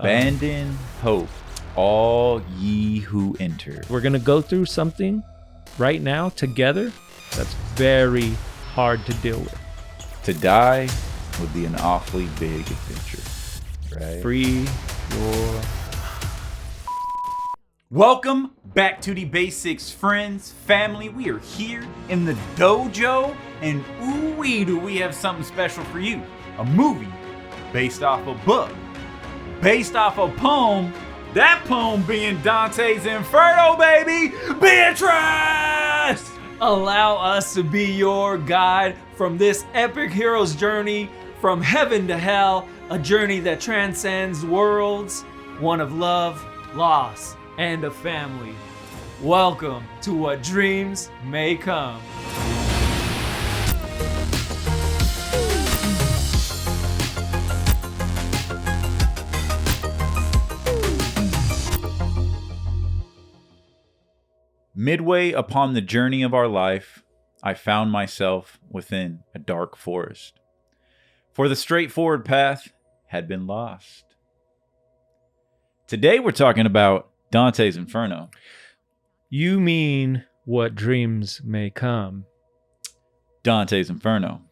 Abandon hope, all ye who enter. We're going to go through something right now together that's very hard to deal with. To die would be an awfully big adventure, right? Free your... Welcome back to the basics, friends, family. We are here in the dojo, and ooh-wee, do we have something special for you. A movie based off a book, based off a poem, that poem being Dante's Inferno, baby! Beatrice! Allow us to be your guide from this epic hero's journey from heaven to hell, a journey that transcends worlds, one of love, loss, and a family. Welcome to What Dreams May Come. Midway upon the journey of our life, I found myself within a dark forest, for the straightforward path had been lost. Today we're talking about Dante's Inferno. You mean What Dreams May Come. Dante's Inferno.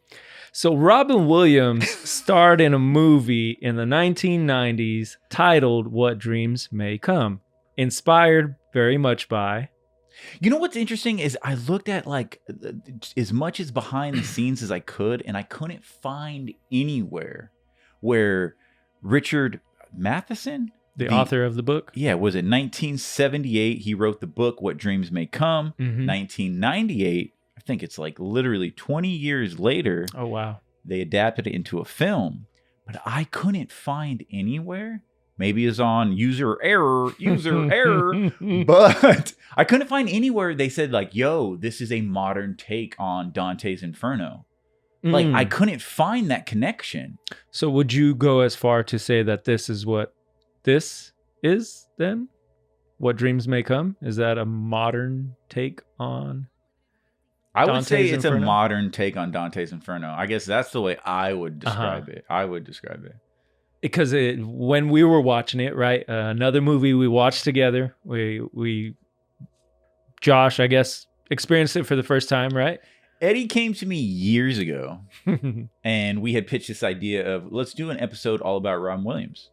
So Robin Williams starred in a movie in the 1990s titled What Dreams May Come, inspired very much by... You know what's interesting is I looked at like as much as behind the scenes as I could, and I couldn't find anywhere where Richard Matheson, the author of the book? Yeah, was it 1978? He wrote the book, What Dreams May Come. 1998, I think it's like literally 20 years later. Oh, wow. They adapted it into a film, but I couldn't find anywhere. Maybe it's on user error, but I couldn't find anywhere they said like, yo, this is a modern take on Dante's Inferno. Like, I couldn't find that connection. So would you go as far to say that this is what this is then? What Dreams May Come? Is that a modern take on I would Dante's say it's Inferno? a modern take on Dante's Inferno. I guess that's the way I would describe it. I would describe it. Because when we were watching it, right, another movie we watched together, Josh, I guess, experienced it for the first time, right? Eddie came to me years ago, and we had pitched this idea of, let's do an episode all about Robin Williams.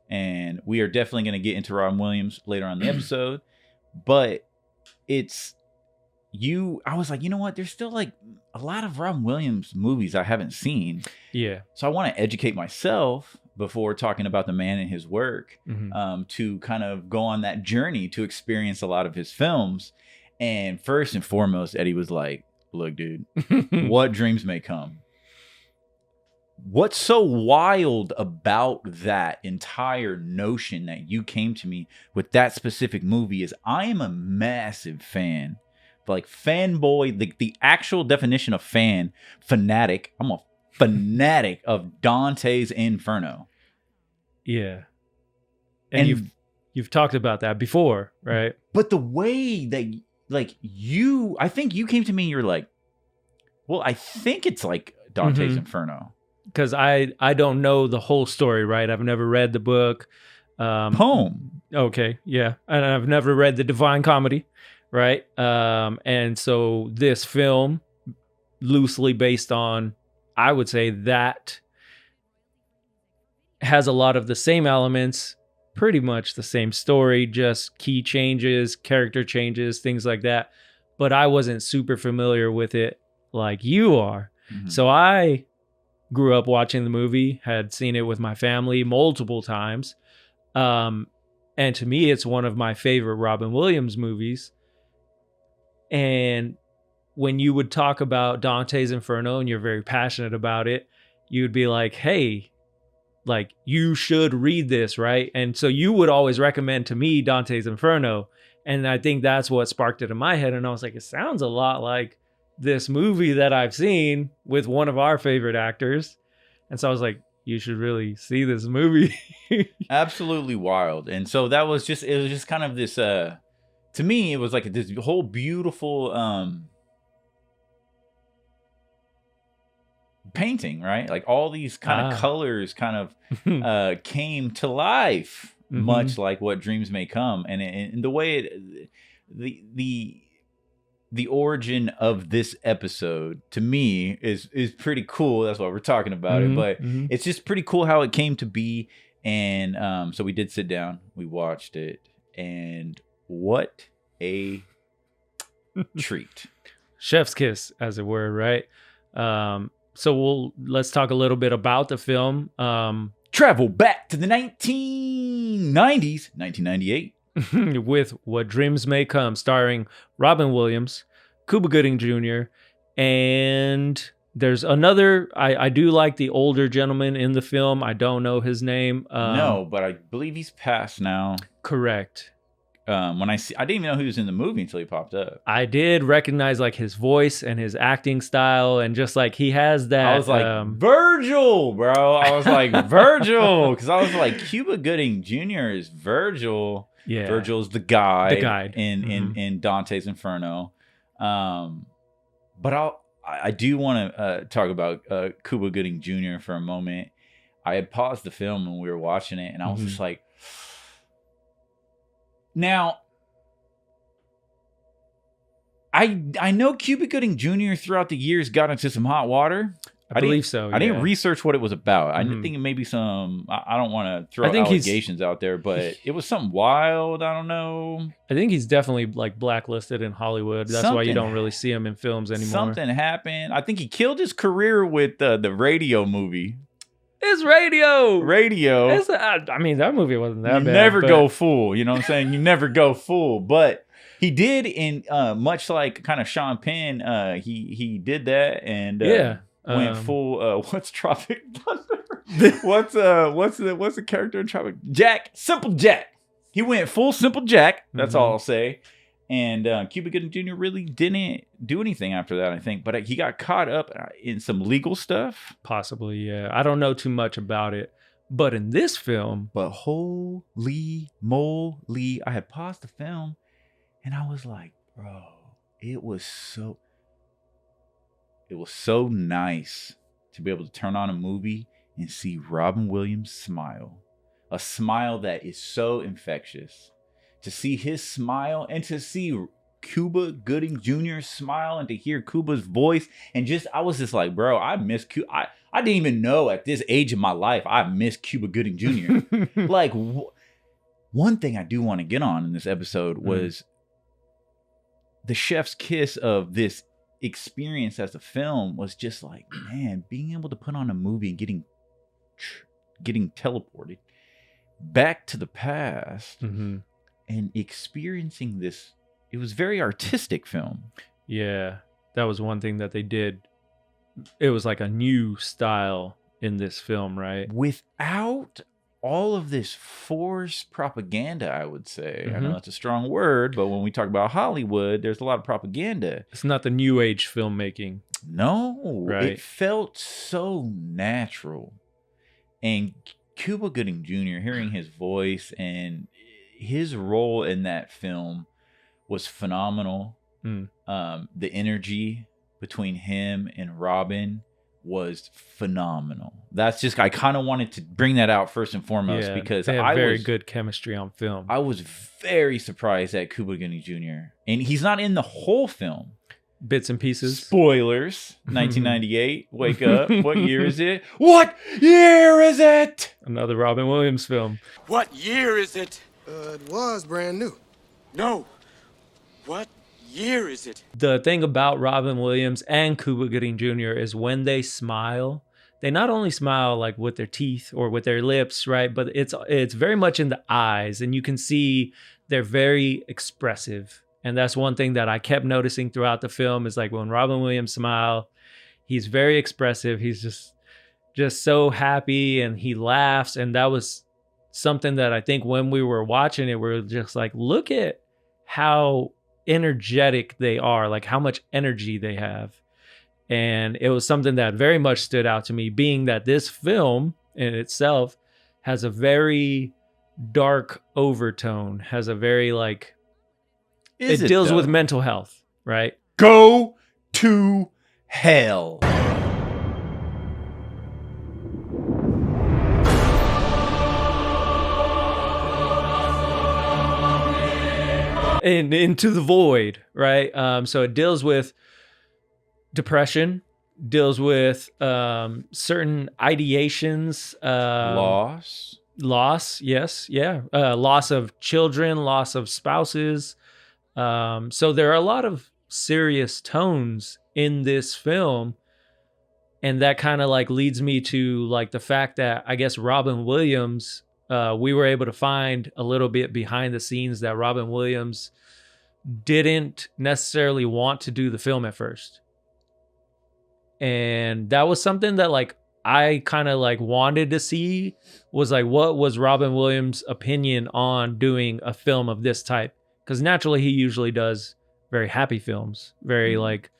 And we are definitely going to get into Robin Williams later on in the episode, but I was like, you know what? There's still like a lot of Robin Williams movies I haven't seen. Yeah. So I want to educate myself before talking about the man and his work, to kind of go on that journey to experience a lot of his films. And first and foremost, Eddie was like, look, dude, What Dreams May Come. What's so wild about that entire notion that you came to me with that specific movie is I am a massive fan. Like fanboy, like the actual definition of fanatic. I'm a fanatic of Dante's Inferno. Yeah. And you've talked about that before, right? But the way that like I think you came to me and you're like, well, I think it's like Dante's Inferno. Because I don't know the whole story, right? I've never read the book. Poem. Okay, yeah. And I've never read the Divine Comedy, right? And so this film, loosely based on, I would say that has a lot of the same elements, pretty much the same story, just key changes, character changes, things like that. But I wasn't super familiar with it like you are. So I grew up watching the movie, had seen it with my family multiple times. And to me, it's one of my favorite Robin Williams movies. And when you would talk about Dante's Inferno and you're very passionate about it, you'd be like, hey, like you should read this, right? And so you would always recommend to me Dante's Inferno. And I think that's what sparked it in my head. And I was like, it sounds a lot like this movie that I've seen with one of our favorite actors. And so I was like, you should really see this movie. Absolutely wild. And so it was just kind of this, to me, it was like this whole beautiful painting, right? Like all these kind of colors kind of came to life, much like what dreams may come. And the way the origin of this episode to me is pretty cool. That's why we're talking about it. But it's just pretty cool how it came to be. And so we did sit down, we watched it, and what a treat. Chef's kiss, as it were, right? So let's talk a little bit about the film. Travel back to the 1990s, 1998. With What Dreams May Come, starring Robin Williams, Cuba Gooding Jr., and there's another, I do like the older gentleman in the film. I don't know his name. No, but I believe he's passed now. Correct. I didn't even know he was in the movie until he popped up. I did recognize like his voice and his acting style, and just like he has that. I was like, Virgil, bro. I was like, Virgil, because I was like, Cuba Gooding Jr. is Virgil. Yeah, Virgil's the guide in Dante's Inferno. But I do want to talk about Cuba Gooding Jr. for a moment. I had paused the film when we were watching it, and I was just like, now, I know Cuba Gooding Jr. throughout the years got into some hot water. I believe so. I didn't research what it was about. I think it may be some. I don't want to throw allegations out there, but it was something wild. I don't know. I think he's definitely like blacklisted in Hollywood. That's why you don't really see him in films anymore. Something happened. I think he killed his career with the Radio movie. It's Radio. I mean, that movie wasn't that bad. You never go full. You know what I'm saying? You never go full. But he did, in much like kind of Sean Penn, he did that and went full. What's Tropic Thunder? what's the character in Tropic? Jack. Simple Jack. He went full Simple Jack. That's all I'll say. And Cuba Gooding Jr. really didn't do anything after that, I think. But he got caught up in some legal stuff. Possibly, yeah. I don't know too much about it. But in this film... But holy moly, I had paused the film, and I was like, bro, it was so nice to be able to turn on a movie and see Robin Williams smile. A smile that is so infectious. To see his smile and to see Cuba Gooding Jr. smile and to hear Cuba's voice and I was just like, bro, I miss Cuba. I didn't even know at this age of my life I miss Cuba Gooding Jr. Like one thing I do want to get on in this episode was the chef's kiss of this experience as a film was just like, man, being able to put on a movie and getting teleported back to the past. And experiencing this, it was very artistic film. Yeah, that was one thing that they did. It was like a new style in this film, right? Without all of this forced propaganda, I would say. I know that's a strong word, but when we talk about Hollywood, there's a lot of propaganda. It's not the new age filmmaking. No, right? It felt so natural. And Cuba Gooding Jr., hearing his voice and his role in that film was phenomenal. The energy between him and Robin was phenomenal. That's just, I kind of wanted to bring that out first and foremost because they have very good chemistry on film. I was very surprised at Cuba Gooding Jr. And he's not in the whole film. Bits and pieces. Spoilers. 1998. Wake up. What year is it? What year is it? Another Robin Williams film. What year is it? It was brand new. No. What year is it? The thing about Robin Williams and Cuba Gooding Jr. is when they smile, they not only smile like with their teeth or with their lips, right? But it's very much in the eyes, and you can see they're very expressive. And that's one thing that I kept noticing throughout the film is like when Robin Williams smiles, he's very expressive. He's just so happy and he laughs. And that was something that I think when we were watching it, we were just like, look at how energetic they are, like how much energy they have. And it was something that very much stood out to me, being that this film in itself has a very dark overtone, has a very like, it deals with mental health, right? Go to hell. into the void, right? So it deals with depression, deals with certain ideations, loss, yes, yeah, loss of children, loss of spouses. So there are a lot of serious tones in this film, and that kind of like leads me to like the fact that I guess Robin Williams, we were able to find a little bit behind the scenes that Robin Williams didn't necessarily want to do the film at first. And that was something that like I kind of like wanted to see, was like, what was Robin Williams' opinion on doing a film of this type? Because naturally he usually does very happy films, very like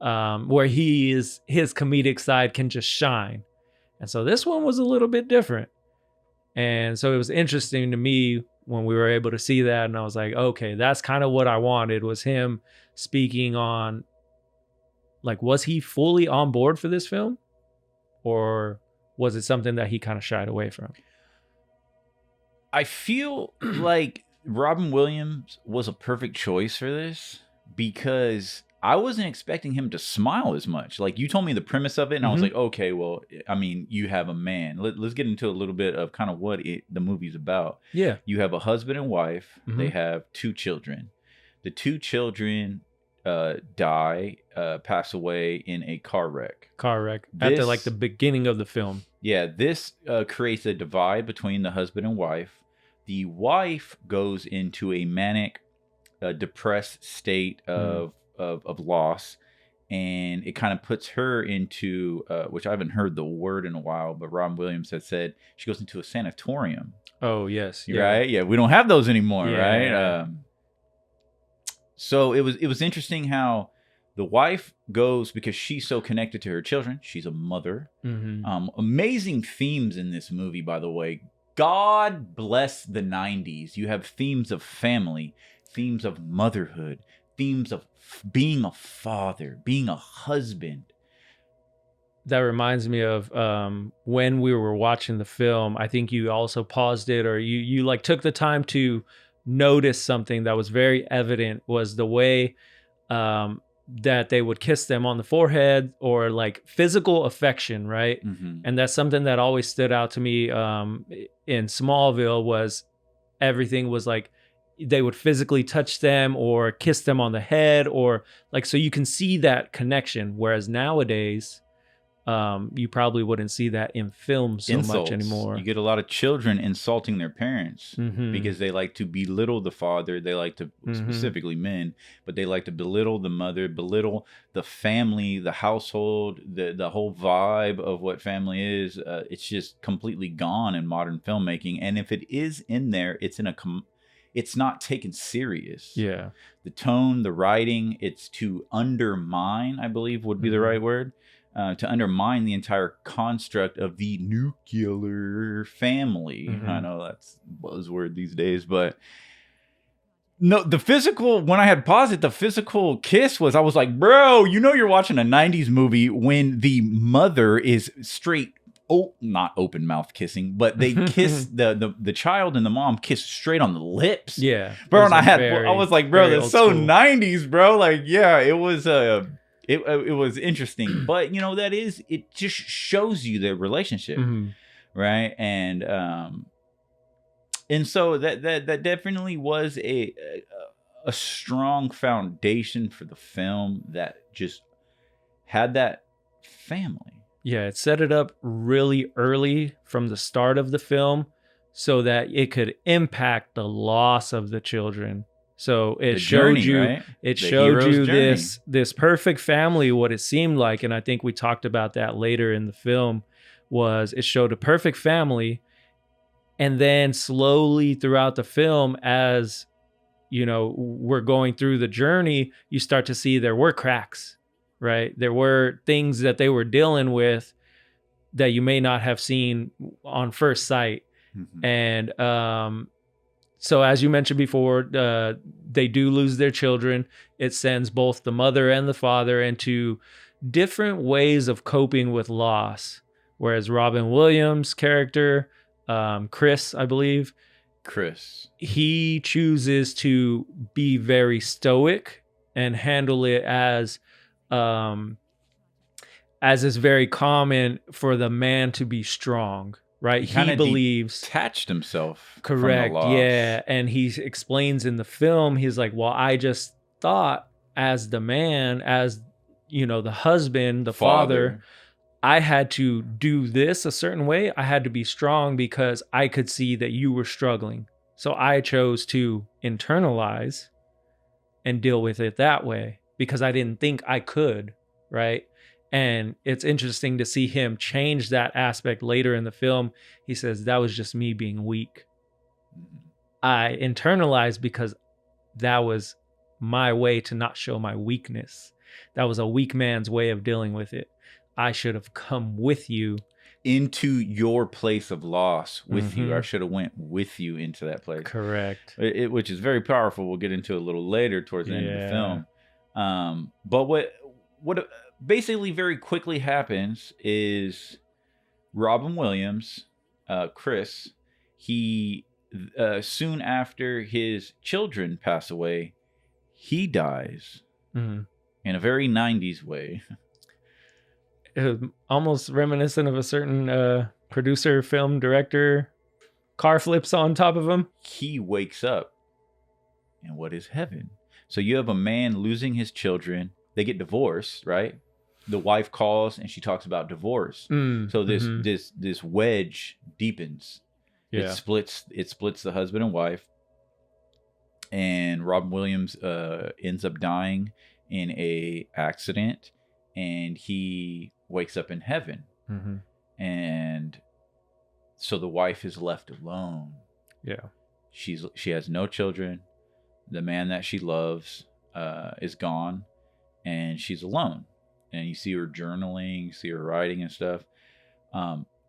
where his comedic side can just shine. And so this one was a little bit different. And so it was interesting to me when we were able to see that. And I was like, okay, that's kind of what I wanted, was him speaking on, like, was he fully on board for this film? Or was it something that he kind of shied away from? I feel like Robin Williams was a perfect choice for this, because I wasn't expecting him to smile as much. Like, you told me the premise of it, and I was like, okay, well, I mean, you have a man. Let's get into a little bit of kind of what the movie's about. Yeah. You have a husband and wife. They have 2 children. The 2 children pass away in a car wreck. At the beginning of the film. Yeah, this creates a divide between the husband and wife. The wife goes into a manic, depressed state of loss, and it kind of puts her into which I haven't heard the word in a while, but Robin Williams has said she goes into a sanatorium. Oh yes, right. Yeah, we don't have those anymore, right? Yeah. So it was interesting how the wife goes because she's so connected to her children. She's a mother. Amazing themes in this movie, by the way. God bless the 90s. You have themes of family, themes of motherhood, themes of being a father, being a husband. That reminds me of when we were watching the film. I think you also paused it, or you like took the time to notice something that was very evident, was the way that they would kiss them on the forehead, or like physical affection, right? And that's something that always stood out to me in Smallville, was everything was like they would physically touch them or kiss them on the head, or like, so you can see that connection. Whereas nowadays, you probably wouldn't see that in film so much anymore. You get a lot of children insulting their parents because they like to belittle the father. They like to, specifically men, but they like to belittle the mother, belittle the family, the household, the whole vibe of what family is. It's just completely gone in modern filmmaking. And if it is in there, it's it's not taken serious. Yeah. The tone, the writing, it's to undermine, I believe would be the right word. To undermine the entire construct of the nuclear family. I know that's a buzzword these days, but no, the physical, when I had paused it, the physical kiss was, I was like, bro, you know, you're watching a 90s movie when the mother is straight, not open mouth kissing, but they kiss the child and the mom kiss straight on the lips. Yeah. Bro, and I was like, bro, that's so school. 90s, bro. Like, yeah, it was it was interesting, but you know, it just shows you the relationship, right? And so that definitely was a strong foundation for the film that just had that family. Yeah, it set it up really early from the start of the film so that it could impact the loss of the children. So it showed you, right? It showed you this perfect family, what it seemed like. And I think we talked about that later in the film, was it showed a perfect family. And then slowly throughout the film, as you know, we're going through the journey, you start to see there were cracks, right? There were things that they were dealing with that you may not have seen on first sight. And so as you mentioned before, they do lose their children. It sends both the mother and the father into different ways of coping with loss. Whereas Robin Williams' character, Chris, I believe, Chris. He chooses to be very stoic and handle it as is very common for the man to be strong, right? He believes detached himself. Correct. From the loss. Yeah. And he explains in the film, he's like, well, I just thought as the man, as the husband, the father, I had to do this a certain way. I had to be strong because I could see that you were struggling. So I chose to internalize and deal with it that way because I didn't think I could, right? And it's interesting to see him change that aspect later in the film. He says, that was just me being weak. I internalized because that was my way to not show my weakness. That was a weak man's way of dealing with it. I should have come with you into your place of loss with you. I should have went with you into that place. Correct. Which is very powerful. We'll get into a little later towards the end of the film. But what basically very quickly happens is Robin Williams, Chris, he soon after his children pass away, he dies in a very 90s way. Almost reminiscent of a certain producer, film director, car flips on top of him. He wakes up in what is heaven. So you have a man losing his children. They get divorced, right? The wife calls and she talks about divorce. So this wedge deepens. Yeah. It splits the husband and wife. And Robin Williams ends up dying in a accident, and he wakes up in heaven. And so the wife is left alone. Yeah. She has no children. The man that she loves is gone, and she's alone. And you see her journaling, you see her writing and stuff.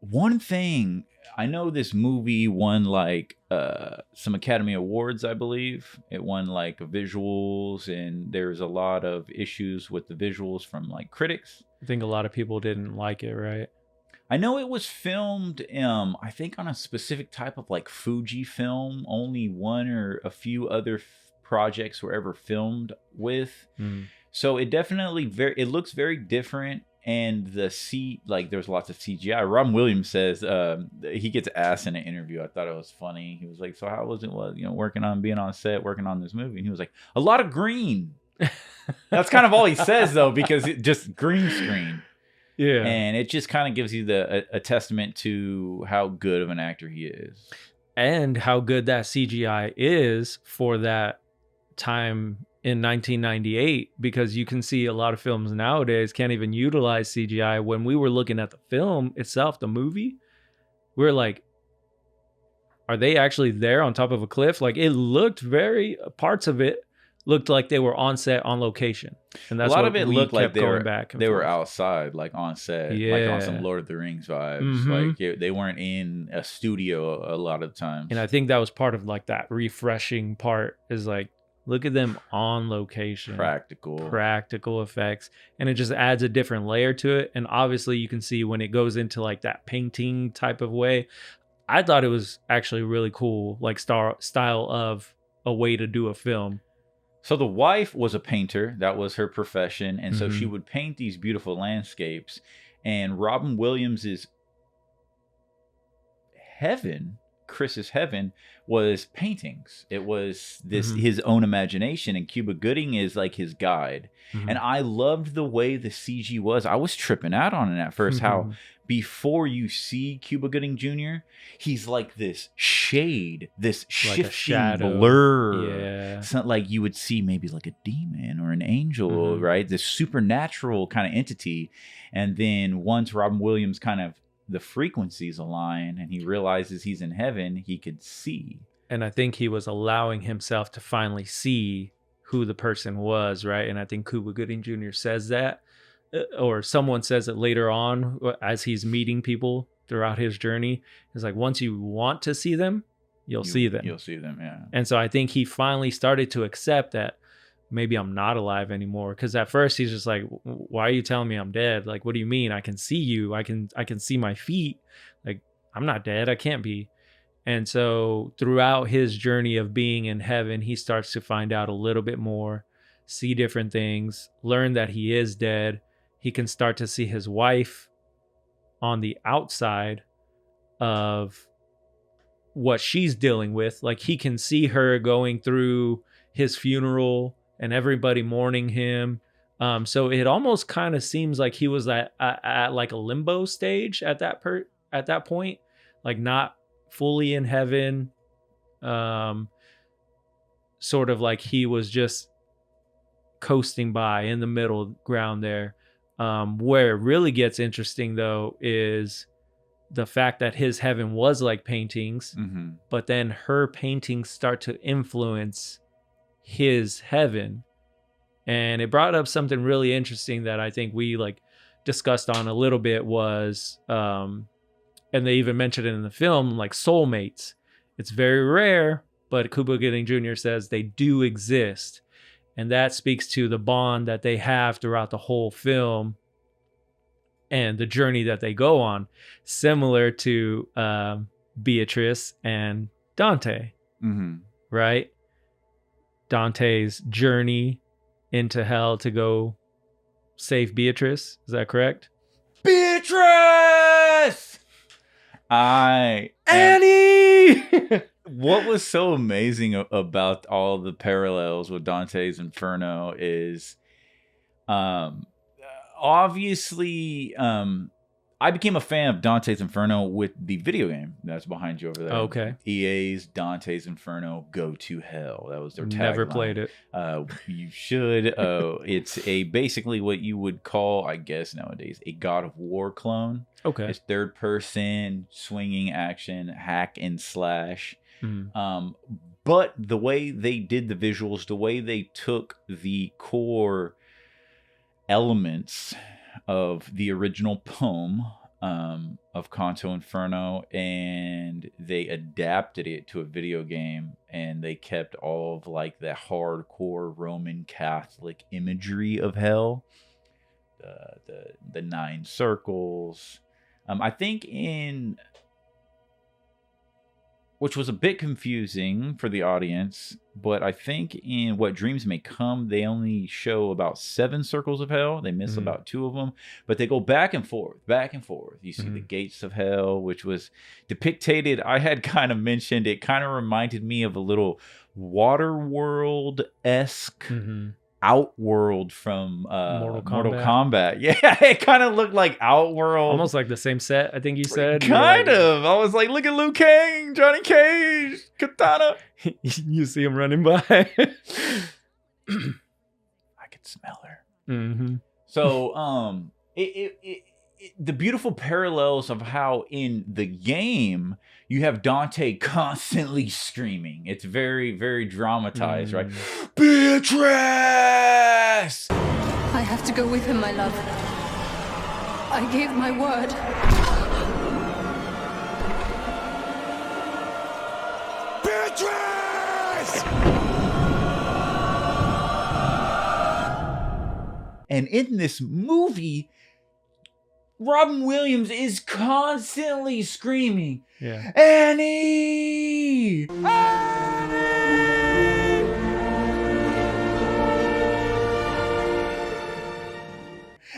One thing, I know this movie won like some Academy Awards, I believe. It won like visuals, and there's a lot of issues with the visuals from like critics. I think a lot of people didn't like it, right? I know it was filmed, I think on a specific type of like Fuji film. Only one or a few other projects were ever filmed with. So it definitely it looks very different. And there's lots of CGI. Robin Williams says he gets asked in an interview. I thought it was funny. He was like, "So how was it? Working on being on set, working on this movie?" And he was like, "A lot of green." That's kind of all he says though, because it just green screen. Yeah, and it just kind of gives you a testament to how good of an actor he is, and how good that CGI is for that time in 1998, because you can see a lot of films nowadays can't even utilize CGI. When we were looking at the film itself, the movie, we're like, are they actually there on top of a cliff? Like, it looked parts of it looked like they were on set on location. And that's a lot of it looked like they were outside, like on set, like on some Lord of the Rings vibes. Like they weren't in a studio a lot of times. And I think that was part of like that refreshing part, is like, look at them on location. Practical effects. And it just adds a different layer to it. And obviously you can see when it goes into like that painting type of way. I thought it was actually really cool, like style of a way to do a film. So the wife was a painter. That was her profession. And so she would paint these beautiful landscapes. And Robin Williams's heaven, Chris's heaven, was paintings. It was his own imagination, and Cuba Gooding is like his guide. And I loved the way the CG was. I was tripping out on it at first, how before you see Cuba Gooding Jr., he's like this shade, this like shifting blur. Yeah. It's not like you would see maybe like a demon or an angel, right? This supernatural kind of entity. And then once Robin Williams kind of the frequencies align and he realizes he's in heaven, he could see. And I think he was allowing himself to finally see who the person was, right? And I think Cuba Gooding Jr. says that, or someone says it later on as he's meeting people throughout his journey. It's like, once you want to see them, you'll see them. You'll see them, yeah. And so I think he finally started to accept that maybe I'm not alive anymore. Because at first he's just like, why are you telling me I'm dead? Like, what do you mean? I can see you. I can see my feet. Like, I'm not dead. I can't be. And so throughout his journey of being in heaven, he starts to find out a little bit more, see different things, learn that he is dead. He can start to see his wife on the outside of what she's dealing with. Like he can see her going through his funeral and everybody mourning him. So it almost kind of seems like he was at like a limbo stage at that point, like not fully in heaven, sort of like he was just coasting by in the middle ground there. Where it really gets interesting though is the fact that his heaven was like paintings, but then her paintings start to influence his heaven. And it brought up something really interesting that I think we like discussed on a little bit was, and they even mentioned it in the film, like soulmates. It's very rare, but Cuba Gooding Jr. says they do exist. And that speaks to the bond that they have throughout the whole film and the journey that they go on, similar to Beatrice and Dante, right? Dante's journey into hell to go save Beatrice. Is that correct? Beatrice! Annie! What was so amazing about all the parallels with Dante's Inferno is obviously I became a fan of Dante's Inferno with the video game that's behind you over there. Okay. EA's Dante's Inferno, go to hell. That was their tagline. Never played it. You should. It's basically what you would call, I guess nowadays, a God of War clone. Okay. It's third person, swinging action, hack and slash. But the way they did the visuals, the way they took the core elements of the original poem of Canto Inferno, and they adapted it to a video game, and they kept all of like the hardcore Roman Catholic imagery of hell, the 9 circles. I think which was a bit confusing for the audience, but I think in What Dreams May Come, they only show about 7 circles of hell. They miss about 2 of them, but they go back and forth, back and forth. You see the gates of hell, which was depicted. I had kind of mentioned, it kind of reminded me of a little Waterworld-esque Outworld from Mortal Kombat. Yeah, it kind of looked like Outworld. Almost like the same set, I think you said. Kind of. I was like, look at Liu Kang, Johnny Cage, Katana. You see him running by. I could smell her. So, the beautiful parallels of how in the game you have Dante constantly screaming. It's very, very dramatized, right? Beatrice! I have to go with him, my love. I gave my word. Beatrice! And in this movie, Robin Williams is constantly screaming, Annie! Annie!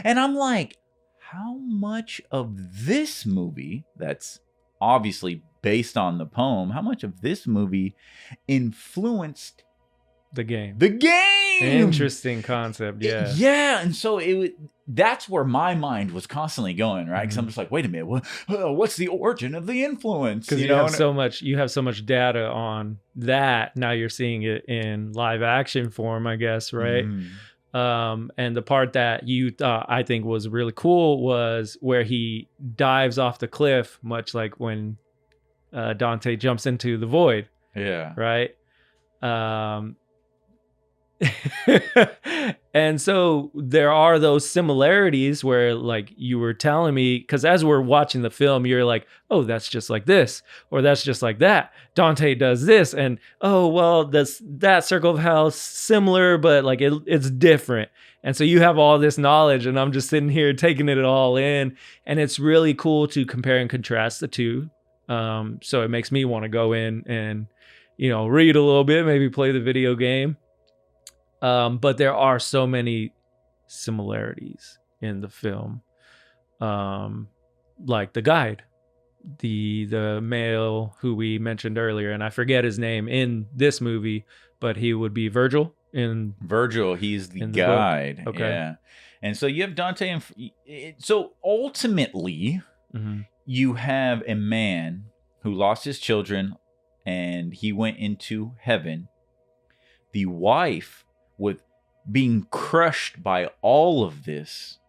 And I'm like, how much of this movie, that's obviously based on the poem, how much of this movie influenced the game? The game! Interesting concept, yeah. Yeah, and so that's where my mind was constantly going, right? Because I'm just like, wait a minute, what's the origin of the influence? Because you have so much data on that. Now you're seeing it in live action form, I guess, right? And the part that you thought I think was really cool was where he dives off the cliff, much like when Dante jumps into the void. Yeah. Right? And so there are those similarities where, like you were telling me, because as we're watching the film, you're like, oh, that's just like this, or that's just like that. Dante does this, and oh, well, that circle of hell is similar, but like it's different. And so you have all this knowledge, and I'm just sitting here taking it all in, and it's really cool to compare and contrast the two. So it makes me want to go in and, read a little bit, maybe play the video game. But there are so many similarities in the film. Like the guide, the male who we mentioned earlier, and I forget his name in this movie, but he would be Virgil in Virgil. He's the in the guide. book. Okay. Yeah. And so you have Dante, and so ultimately, you have a man who lost his children, and he went into heaven. The wife, with being crushed by all of this,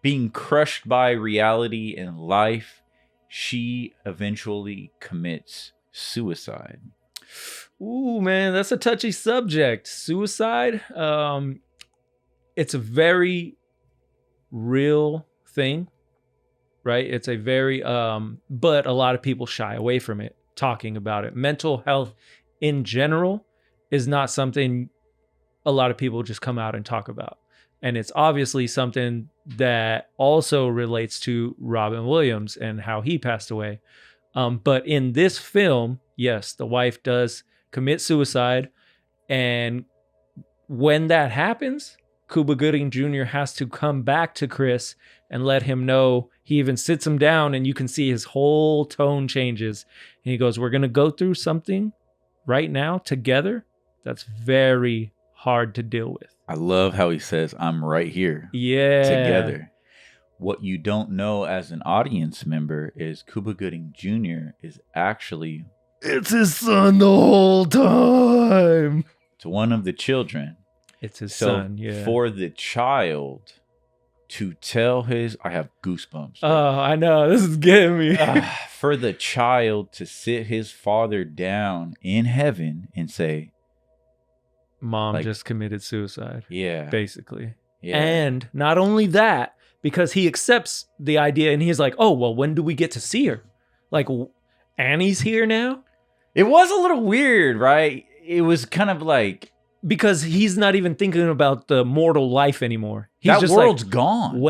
being crushed by reality and life, she eventually commits suicide. Ooh, man, that's a touchy subject. Suicide. It's a very real thing, right? It's a very, but a lot of people shy away from it, talking about it. Mental health in general is not something a lot of people just come out and talk about. And it's obviously something that also relates to Robin Williams and how he passed away. But in this film, yes, the wife does commit suicide. And when that happens, Cuba Gooding Jr. has to come back to Chris and let him know. He even sits him down, and you can see his whole tone changes. And he goes, we're going to go through something right now together that's very hard to deal with. I love how he says, I'm right here. Yeah. Together. What you don't know as an audience member is Cuba Gooding Jr. is actually... It's his son the whole time. It's one of the children. It's his son, yeah. For the child to tell his... I have goosebumps. Oh, I know. This is getting me. For the child to sit his father down in heaven and say... Mom just committed suicide. Yeah. Basically. Yeah. And not only that, because he accepts the idea and he's like, oh, well, when do we get to see her? Like, Annie's here now? It was a little weird, right? It was kind of like... Because he's not even thinking about the mortal life anymore. He's that just world's like, gone.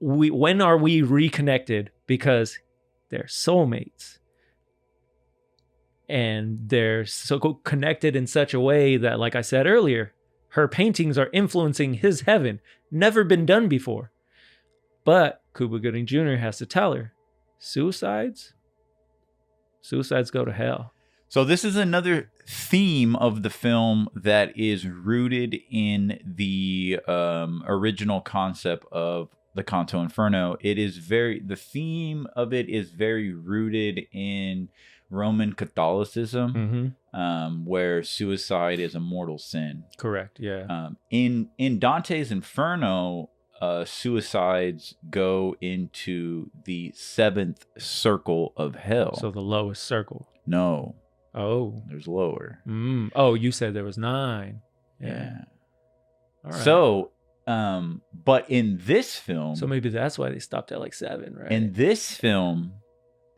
When are we reconnected? Because they're soulmates. And they're so connected in such a way that, like I said earlier, her paintings are influencing his heaven. Never been done before. But Cuba Gooding Jr. has to tell her, suicides go to hell. So this is another theme of the film that is rooted in the original concept of the Canto Inferno. The theme of it is very rooted in Roman Catholicism, where suicide is a mortal sin. Correct. Yeah. In Dante's Inferno, suicides go into the 7th circle of hell. So the lowest circle. No. Oh. There's lower. Oh, you said there was 9. Yeah. All right. So, but in this film... So maybe that's why they stopped at like 7, right? In this film...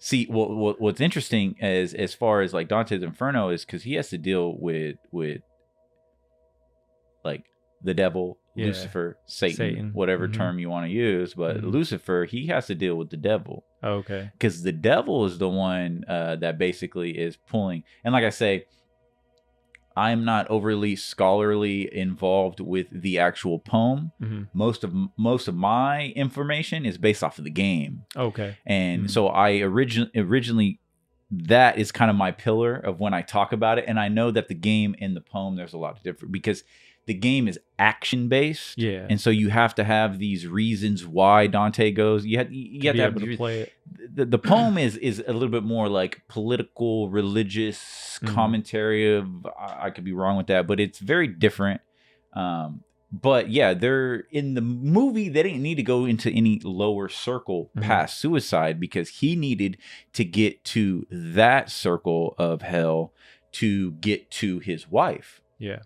See, what's interesting as far as like Dante's Inferno is because he has to deal with like the devil, Lucifer, Satan, whatever term you want to use. But Lucifer, he has to deal with the devil. Okay. Because the devil is the one that basically is pulling. And like I say, I'm not overly scholarly involved with the actual poem. Most of my information is based off of the game. Okay. And so I originally that is kind of my pillar of when I talk about it. And I know that the game and the poem, there's a lot of different, because the game is action based. Yeah. And so you have to have these reasons why Dante goes. You have to have to play it. The poem is a little bit more like political, religious commentary of, I could be wrong with that, but it's very different. But yeah, they're in the movie, they didn't need to go into any lower circle past suicide because he needed to get to that circle of hell to get to his wife. Yeah.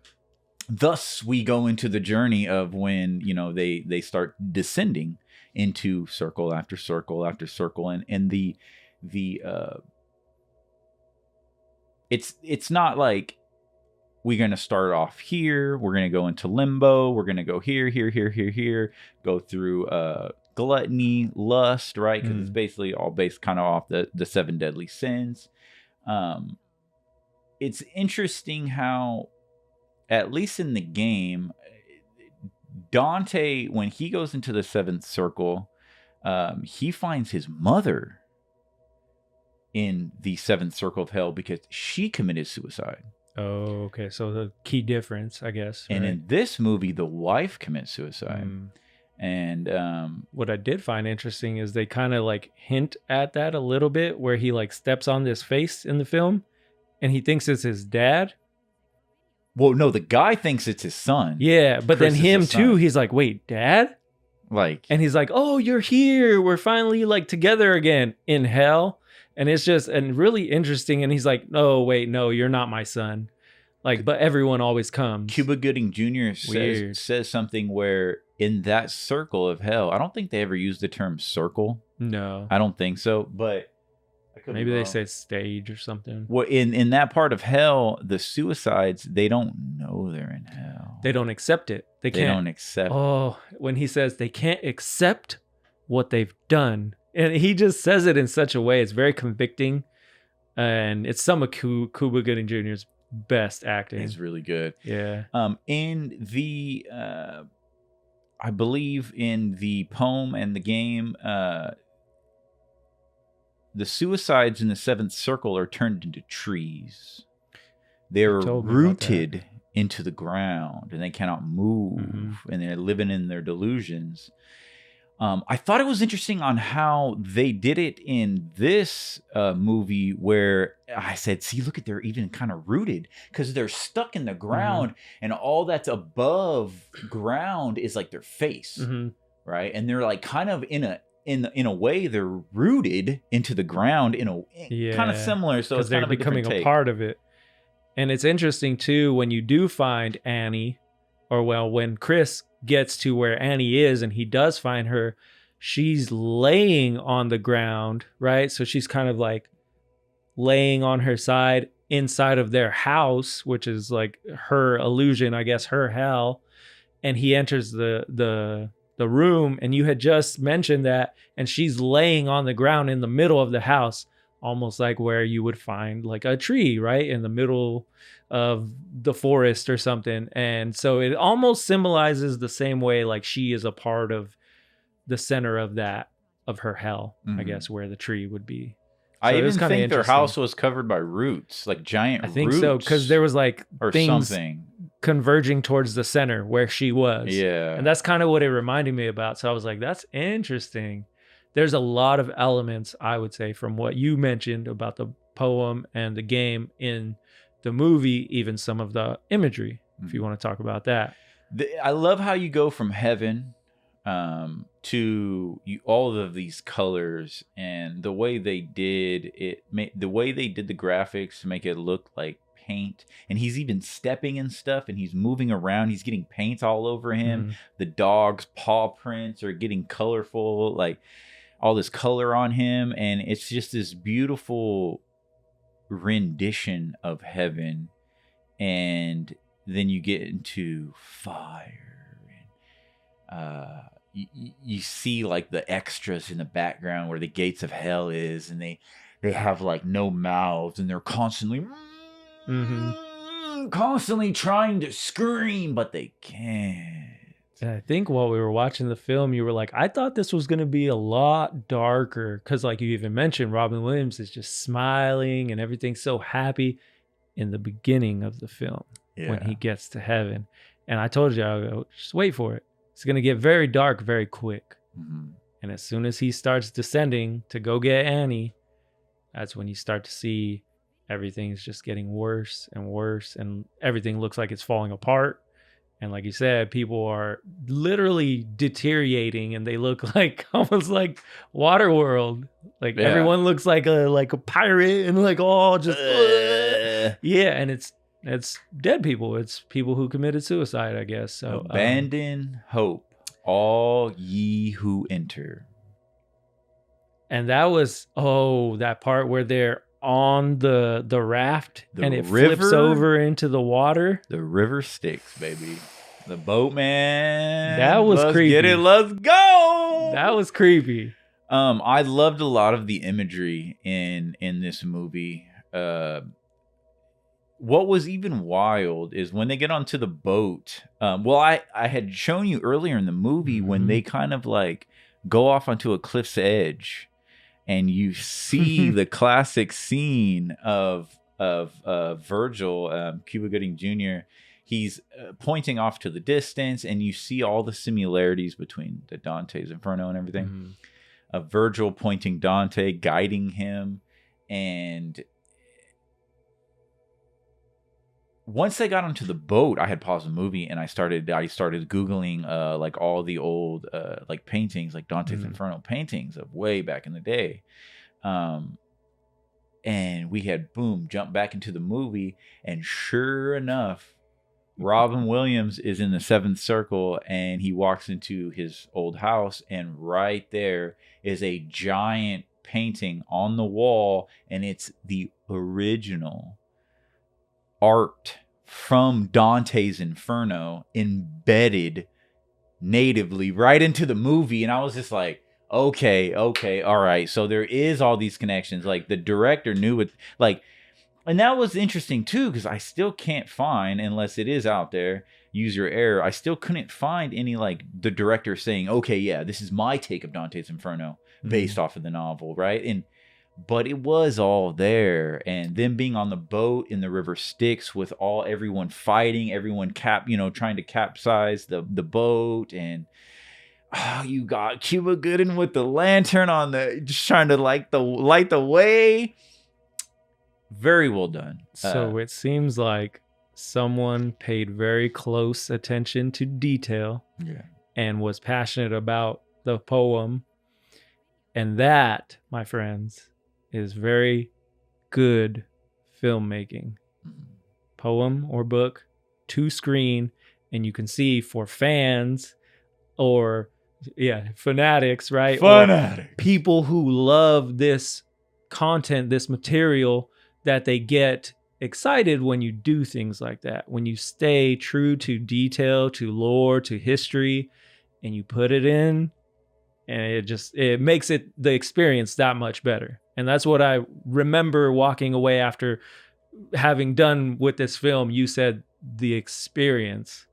Thus, we go into the journey of when, they start descending into circle after circle after circle. And the it's not like we're going to start off here. We're going to go into limbo. We're going to go here, go through gluttony, lust, right? Because it's basically all based kind of off the 7 deadly sins. It's interesting how, at least in the game, Dante, when he goes into the 7th circle, he finds his mother in the 7th circle of hell because she committed suicide. Oh, okay. So the key difference, I guess. And right? in this movie, the wife commits suicide. And what I did find interesting is they kind of like hint at that a little bit, where he like steps on this face in the film and he thinks it's his dad. Well, no, the guy thinks it's his son. Yeah, but Chris then is him his too, son. he's like, wait, dad? Like, And he's like, oh, you're here. We're finally like together again in hell. And it's just really interesting. And he's like, no, wait, no, you're not my son. Like, but everyone always comes. Cuba Gooding Jr. Weird. says something where in that circle of hell, I don't think they ever use the term circle. No. I don't think so, but I could be Maybe they wrong. say stage or something. Well, in that part of hell, the suicides, they don't know they're in hell. They don't accept it. They They can't. don't accept. Oh, when he says they can't accept what they've done. And he just says it in such a way. It's very convicting. And it's some of Cuba Gooding Jr.'s best acting. It's really good. Yeah. In the, I believe in the poem and the game, the suicides in the 7th circle are turned into trees. They're told me about rooted into the ground and they cannot move, and they're living in their delusions. I thought it was interesting on how they did it in this movie, where I said, see, look at, they're even kind of rooted because they're stuck in the ground, and all that's above ground is like their face, right? And they're like kind of in a way, they're rooted into the ground in a kind of similar. So it's they're kind of becoming a take. part of it. And it's interesting too, when you do find Annie, or well, when Chris gets to where Annie is and he does find her, she's laying on the ground, right? So she's kind of like laying on her side inside of their house, which is like her illusion, I guess, her hell. And he enters the room, and you had just mentioned that, and she's laying on the ground in the middle of the house, almost like where you would find like a tree, right? In the middle of the forest or something. And so it almost symbolizes the same way, like she is a part of the center of that, of her hell, I guess, where the tree would be. So I it was even kinda think their interesting. house was covered by roots, like giant roots. I think so, because there was like or things something converging towards the center where she was. Yeah. And that's kind of what it reminded me about. So I was like, that's interesting. There's a lot of elements, I would say, from what you mentioned about the poem and the game in the movie, even some of the imagery, if you want to talk about that. I love how you go from heaven to all of these colors, and the way they did it, the way they did the graphics to make it look like paint. And he's even stepping and stuff, and he's moving around. He's getting paint all over him. The dog's paw prints are getting colorful, like all this color on him. And it's just this beautiful rendition of heaven. And then you get into fire, and you see like the extras in the background where the gates of hell is, and they have like no mouths, and they're constantly constantly trying to scream, but they can't. And I think while we were watching the film, you were like, I thought this was going to be a lot darker, because like you even mentioned, Robin Williams is just smiling and everything's so happy in the beginning of the film when he gets to heaven. And I told you, I'll go, just wait for it. It's going to get very dark very quick. And as soon as he starts descending to go get Annie, that's when you start to see everything's just getting worse and worse, and everything looks like it's falling apart. And like you said, people are literally deteriorating, and they look like almost like Waterworld. Like everyone looks like a pirate, and like all just and it's dead people. It's people who committed suicide, I guess. So abandon hope, all ye who enter. And that was that part where they're on the raft, and it flips over into the water. The river Styx, baby. The boat, man. That was let's creepy. Get it. Let's go. That was creepy. I loved a lot of the imagery in this movie. What was even wild is when they get onto the boat. I had shown you earlier in the movie when they kind of like go off onto a cliff's edge, and you see the classic scene of Virgil, Cuba Gooding Jr. He's pointing off to the distance, and you see all the similarities between the Dante's Inferno and everything. Virgil pointing Dante, guiding him, and once they got onto the boat, I had paused the movie and I started Googling like all the old like paintings, like Dante's Inferno paintings of way back in the day. And we had jumped back into the movie, and sure enough, Robin Williams is in the seventh circle, and he walks into his old house, and right there is a giant painting on the wall, and it's the original art from Dante's Inferno embedded natively right into the movie. And I was just like, okay, all right. So there is all these connections. Like the director knew it, like, and that was interesting too, because I still can't find, unless it is out there, use your error, I still couldn't find any like the director saying, okay, yeah, this is my take of Dante's Inferno based off of the novel, right? But it was all there, and them being on the boat in the river Styx with everyone fighting, everyone trying to capsize the boat, and you got Cuba Gooding with the lantern on just trying to light the way. Very well done. So it seems like someone paid very close attention to detail, and was passionate about the poem, and that, my friends, is very good filmmaking. Poem or book to screen, and you can see for fans or fanatics, right? Fanatics. Or people who love this content, this material, that they get excited when you do things like that. When you stay true to detail, to lore, to history, and you put it in, and it makes the experience that much better. And that's what I remember walking away after having done with this film. You said the experience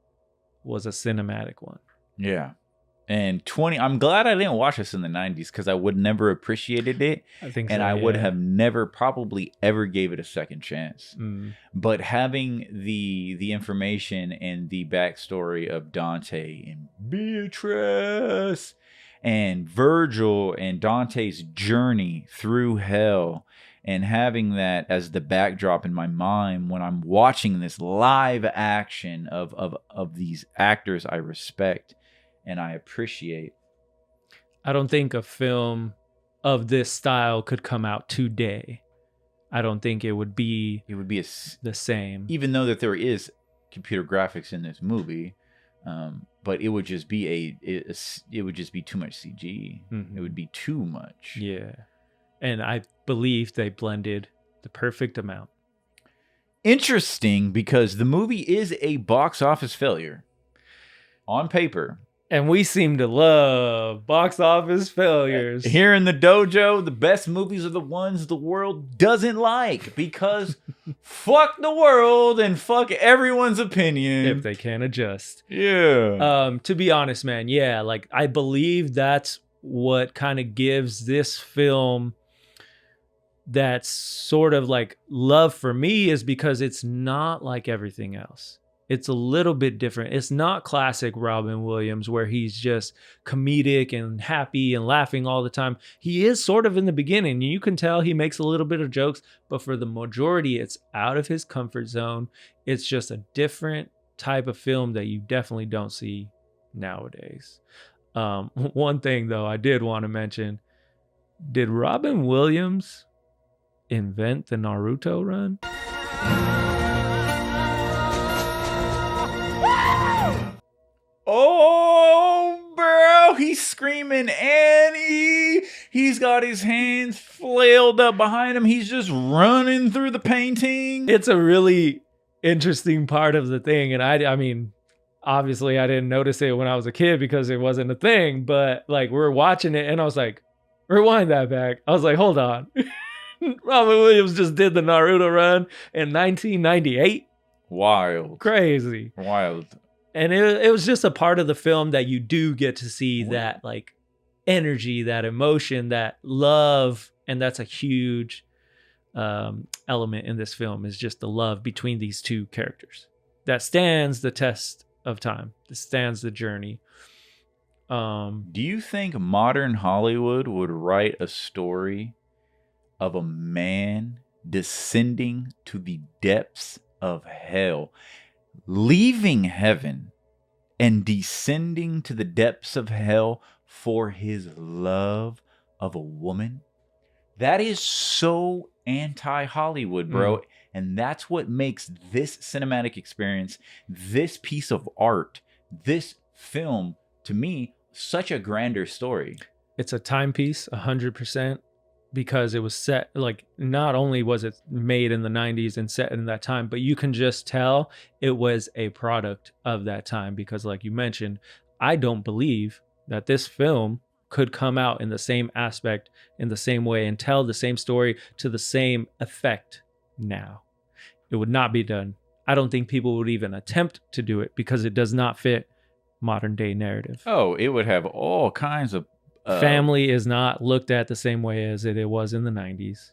was a cinematic one. Yeah. And I'm glad I didn't watch this in the 90s, because I would never appreciated it. I think and so, I would have never probably ever gave it a second chance. But having the information and the backstory of Dante and Beatrice and Virgil and Dante's journey through hell, and having that as the backdrop in my mind when I'm watching this live action of these actors I respect and I appreciate. I don't think a film of this style could come out today. I don't think it would be the same. Even though that there is computer graphics in this movie, but it would just be it would just be too much CG. It would be too much. Yeah. And I believe they blended the perfect amount. Interesting, because the movie is a box office failure on paper. And we seem to love box office failures. Here in the dojo, the best movies are the ones the world doesn't like, because fuck the world and fuck everyone's opinion. If they can adjust. Yeah. To be honest, man, like I believe that's what kind of gives this film that sort of like love for me, is because it's not like everything else. It's a little bit different. It's not classic Robin Williams where he's just comedic and happy and laughing all the time. He is sort of in the beginning. You can tell he makes a little bit of jokes, but for the majority, it's out of his comfort zone. It's just a different type of film that you definitely don't see nowadays. One thing, though, I did want to mention. Did Robin Williams invent the Naruto run? Oh, bro, he's screaming, and he's got his hands flailed up behind him. He's just running through the painting. It's a really interesting part of the thing, and I mean, obviously I didn't notice it when I was a kid because it wasn't a thing, but like we're watching it and I was like, rewind that back. I was like, hold on. Robin Williams just did the Naruto run in 1998. Wild. Crazy. Wild. And it was just a part of the film that you do get to see that like energy, that emotion, that love. And that's a huge element in this film, is just the love between these two characters that stands the test of time. That stands the journey. Do you think modern Hollywood would write a story of a man descending to the depths of hell, leaving heaven and descending to the depths of hell for his love of a woman? That is so anti-Hollywood, bro. And that's what makes this cinematic experience, this piece of art, this film, to me, such a grander story. It's a timepiece, 100%, because it was set, like, not only was it made in the 90s and set in that time, but you can just tell it was a product of that time. Because like you mentioned, I don't believe that this film could come out in the same aspect, in the same way, and tell the same story to the same effect now. It would not be done. I don't think people would even attempt to do it because it does not fit modern day narrative. Oh, it would have all kinds of... family is not looked at the same way as it was in the 90s.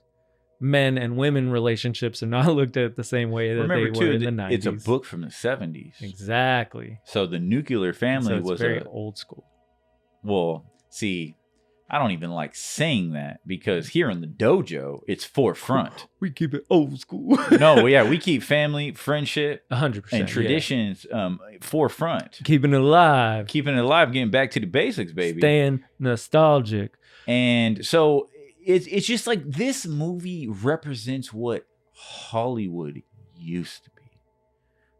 Men and women relationships are not looked at the same way that they were in the 90s. It's a book from the 70s. Exactly. So the nuclear family was very old school. Well, see, I don't even like saying that because here in the dojo, it's forefront. We keep it old school. No, yeah, we keep family, friendship, 100%, and traditions forefront. Keeping it alive. Keeping it alive, getting back to the basics, baby. Staying nostalgic. And so it's just like this movie represents what Hollywood used to be,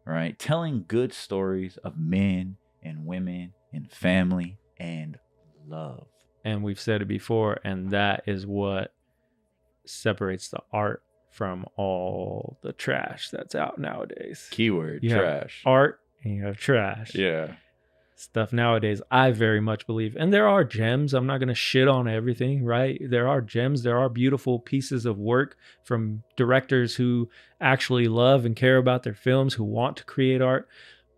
right? Telling good stories of men and women and family and love. And we've said it before, and that is what separates the art from all the trash that's out nowadays. Keyword, you trash. Art and you have trash. Yeah. Stuff nowadays, I very much believe. And there are gems. I'm not going to shit on everything, right? There are gems. There are beautiful pieces of work from directors who actually love and care about their films, who want to create art.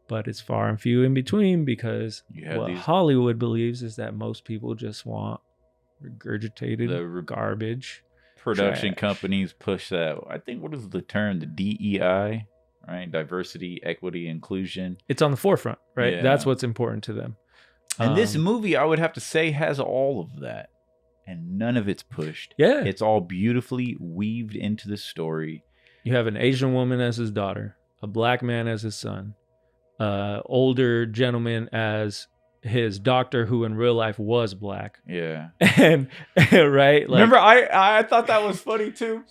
But it's far and few in between because what Hollywood believes is that most people just want regurgitated garbage. Production trash. Companies push that. I think, what is the term? The DEI, right? Diversity, equity, inclusion. It's on the forefront, right? Yeah. That's what's important to them. And this movie, I would have to say, has all of that. And none of it's pushed. Yeah. It's all beautifully weaved into the story. You have an Asian woman as his daughter, a black man as his son, older gentleman as his doctor, who in real life was black. Yeah. And right, like, remember, I thought that was funny too.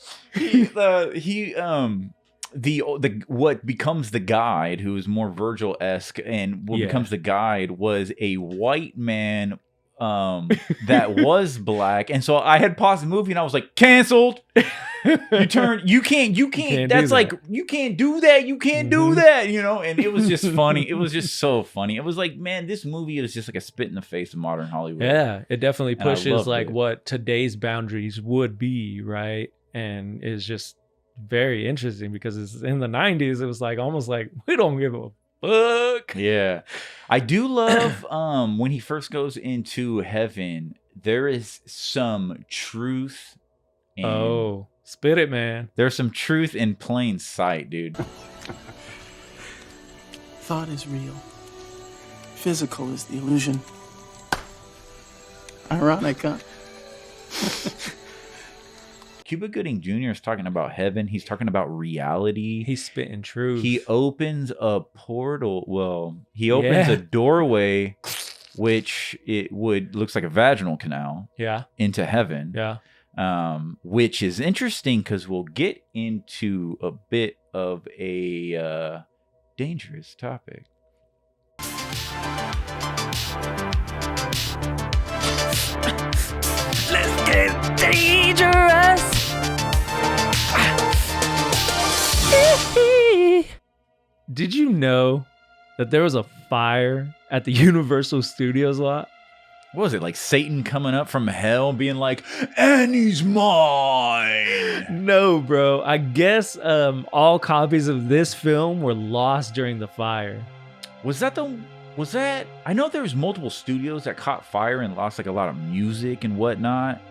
What becomes the guide, who is more Virgil-esque, and what becomes the guide was a white man that was black. And so I had paused the movie and I was like, canceled. You can't that's like, you can't do that. You can't do that, you know? And it was just funny. It was just so funny. It was like, man, this movie is just like a spit in the face of modern Hollywood. Yeah, it definitely pushes like what today's boundaries would be, right? And it's just very interesting because it's in the 90s. It was like almost like, we don't give a fuck. Yeah. I do love when he first goes into heaven, there is some truth. Spit it, man. There's some truth in plain sight, dude. Thought is real. Physical is the illusion. Ironic, huh? Cuba Gooding Jr. is talking about heaven. He's talking about reality. He's spitting truth. He opens a portal. Well, he opens a doorway, which looks like a vaginal canal. Yeah. Into heaven. Yeah. Which is interesting because we'll get into a bit of a dangerous topic. Let's get dangerous. Did you know that there was a fire at the Universal Studios lot? What was it, like Satan coming up from hell being like, Annie's mine? No, bro. I guess all copies of this film were lost during the fire. Was that I know there was multiple studios that caught fire and lost like a lot of music and whatnot.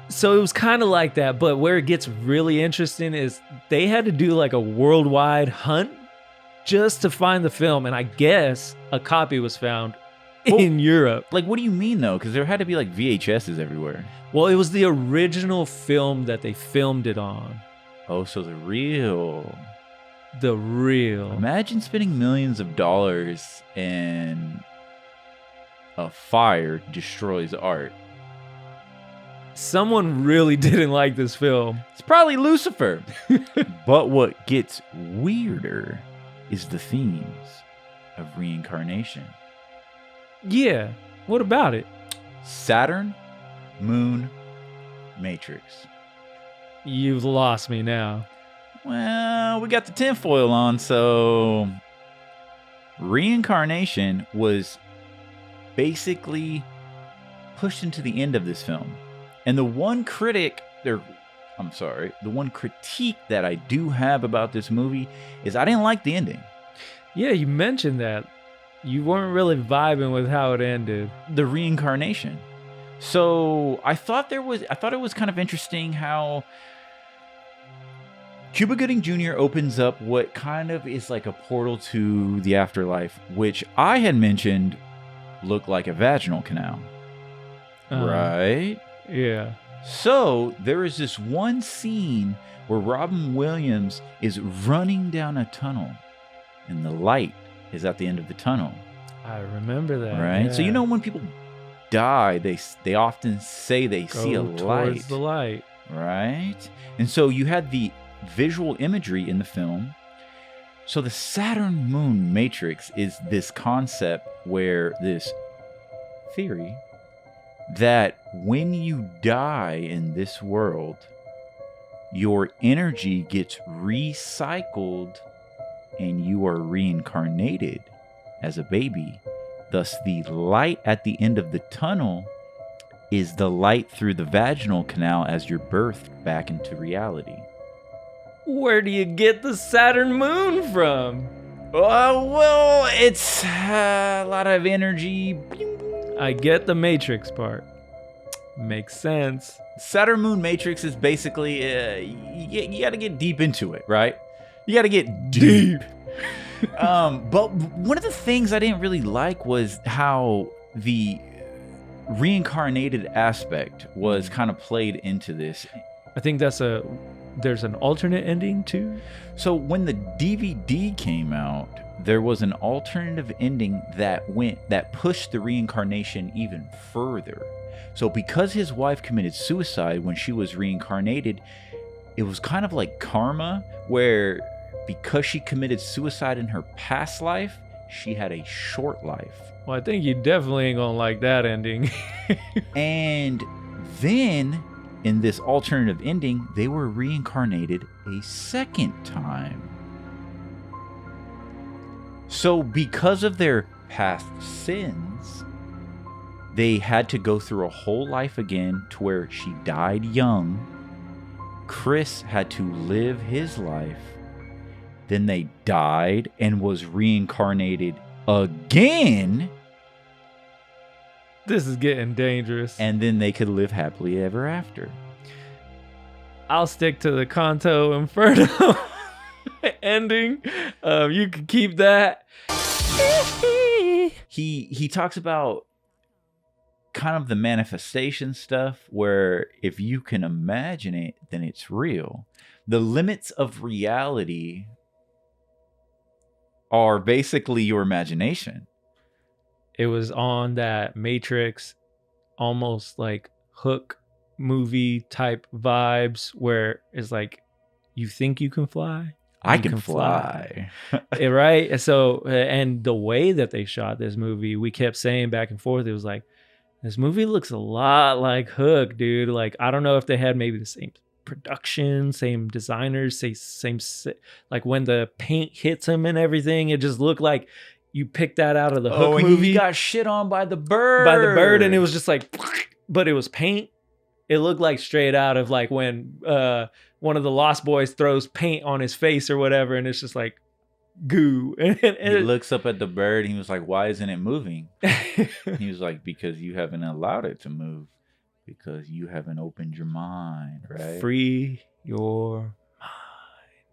So it was kind of like that, but where it gets really interesting is they had to do like a worldwide hunt just to find the film, and I guess a copy was found in Europe. Like, what do you mean though? Because there had to be like VHSs everywhere. Well, it was the original film that they filmed it on. Oh, so the real. Imagine spending millions of dollars and a fire destroys art. Someone really didn't like this film. It's probably Lucifer. But what gets weirder is the themes of reincarnation. Yeah, what about it? Saturn, Moon, Matrix. You've lost me now. Well, we got the tinfoil on, so reincarnation was basically pushed into the end of this film. And the one critique that I do have about this movie is I didn't like the ending. Yeah, you mentioned that. You weren't really vibing with how it ended. The reincarnation. So I thought it was kind of interesting how Cuba Gooding Jr. opens up what kind of is like a portal to the afterlife, which I had mentioned looked like a vaginal canal. Right? Yeah. So there is this one scene where Robin Williams is running down a tunnel and the light is at the end of the tunnel. I remember that. Right? Yeah. So you know when people die, they often say they see a light. Towards the light. Right? And so you had the visual imagery in the film. So the Saturn Moon Matrix is this concept where this theory that when you die in this world, your energy gets recycled and you are reincarnated as a baby. Thus, the light at the end of the tunnel is the light through the vaginal canal as you're birthed back into reality. Where do you get the Saturn moon from? Well, it's a lot of energy. I get the Matrix part. Makes sense. Saturn Moon Matrix is basically, you got to get deep into it, right? You got to get deep. But one of the things I didn't really like was how the reincarnated aspect was kind of played into this. I think there's an alternate ending too. So when the DVD came out, there was an alternative ending that pushed the reincarnation even further. So because his wife committed suicide when she was reincarnated, it was kind of like karma, where because she committed suicide in her past life, she had a short life. Well, I think you definitely ain't gonna like that ending. And then in this alternative ending, they were reincarnated a second time. So because of their past sins, they had to go through a whole life again to where she died young. Chris had to live his life. Then they died and was reincarnated again. This is getting dangerous. And then they could live happily ever after. I'll stick to the Canto Inferno ending. You can keep that. He talks about kind of the manifestation stuff where if you can imagine it, then it's real. The limits of reality are basically your imagination. It was on that Matrix, almost like Hook movie type vibes, where it's like, you think you can fly? I can fly. Right? So, and the way that they shot this movie, we kept saying back and forth, it was like, this movie looks a lot like Hook, dude. Like, I don't know if they had maybe the same production, same designers, same like when the paint hits him and everything, it just looked like you pick that out of the Oh, Hook and movie he got shit on by the bird. and it was just like, but it was paint. It looked like straight out of like when one of the Lost Boys throws paint on his face or whatever, and it's just like goo. And he looks up at the bird. And he was like, "Why isn't it moving?" He was like, "Because you haven't allowed it to move. Because you haven't opened your mind, right? Free your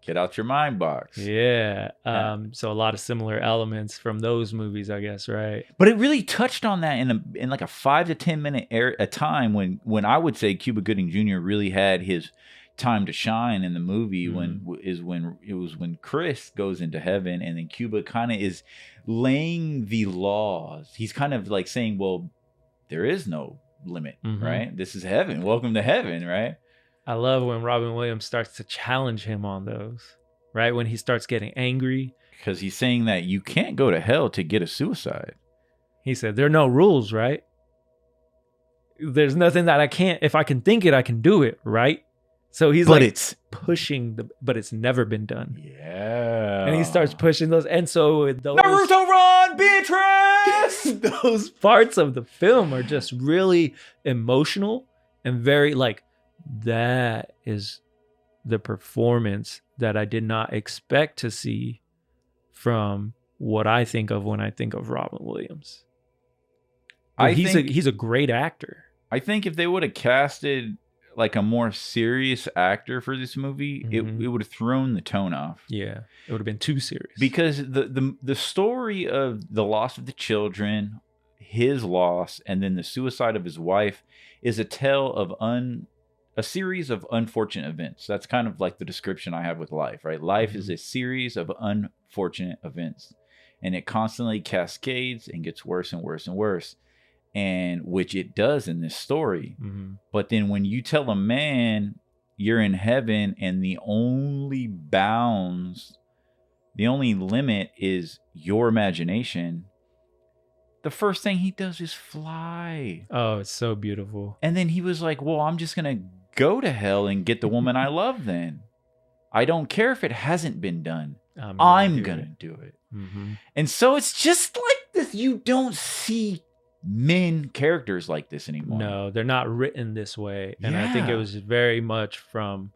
Get out your mind box." yeah. So a lot of similar elements from those movies, I guess, right? But it really touched on that in like a 5 to 10 minute a time when I would say Cuba Gooding Jr. really had his time to shine in the movie. When Chris goes into heaven, and then Cuba kind of is laying the laws. He's kind of like saying, well, there is no limit, right? This is heaven. Welcome to heaven, right? I love when Robin Williams starts to challenge him on those, right? When he starts getting angry. Because he's saying that you can't go to hell to get a suicide. He said, there are no rules, right? There's nothing that I can't, if I can think it, I can do it, right? So he's it's pushing but it's never been done. Yeah. And he starts pushing those. And so those Naruto run, Beatrice! those parts of the film are just really emotional and very like, that is the performance that I did not expect to see from what I think of when I think of Robin Williams. He's a great actor. I think if they would have casted like a more serious actor for this movie, it would have thrown the tone off. Yeah, it would have been too serious. Because the story of the loss of the children, his loss, and then the suicide of his wife is a tale of a series of unfortunate events. That's kind of like the description I have with life, right? Life is a series of unfortunate events, and it constantly cascades and gets worse and worse and worse, and which it does in this story. But then when you tell a man you're in heaven and the only limit is your imagination, the first thing he does is fly. Oh, it's so beautiful. And then he was like, well, I'm just going to go to hell and get the woman I love then. I don't care if it hasn't been done. I'm going to do it. And so it's just like this. You don't see men characters like this anymore. No, they're not written this way. And I think it was very much from